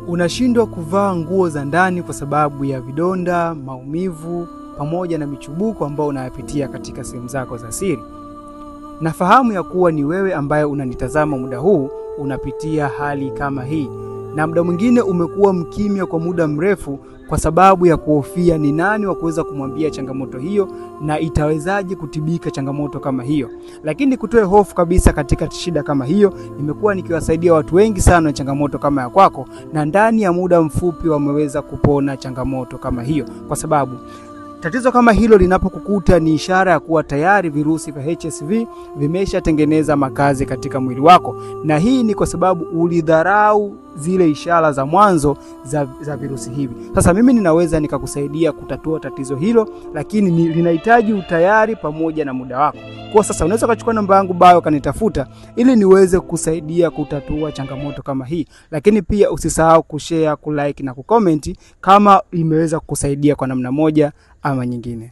Unashindwa kuvaa nguo za ndani kwa sababu ya vidonda, maumivu, pamoja na michubuko ambao unayapitia katika sehemu zako za siri. Nafahamu ya kuwa ni wewe ambaye unanitazama muda huu unapitia hali kama hii. Na muda mwingine umekuwa mkimya kwa muda mrefu kwa sababu ya kuhofia ni nani wa kuweza kumwambia changamoto hiyo na itawezaje kutibika changamoto kama hiyo. Lakini kutoe hofu kabisa katika shida kama hiyo, nimekuwa nikiwasaidia watu wengi sana na changamoto kama ya kwako, na ndani ya muda mfupi wameweza kupona changamoto kama hiyo, kwa sababu tatizo kama hilo linapokukuta ni ishara ya kuwa tayari virusi vya HSV vimeshatengeneza makazi katika mwili wako, na hii ni kwa sababu ulidharau zile ishara za mwanzo za virusi hivi. Sasa mimi ninaweza nikakusaidia kutatua tatizo hilo, lakini linahitaji utayari pamoja na muda wako. Kwa sasa unaweza kuchukua namba yangu bio kanitafuta ili niweze kusaidia kutatua changamoto kama hii. Lakini pia usisahau kushare, kulike na kucomment kama imeweza kukusaidia kwa namna moja ama nyingine.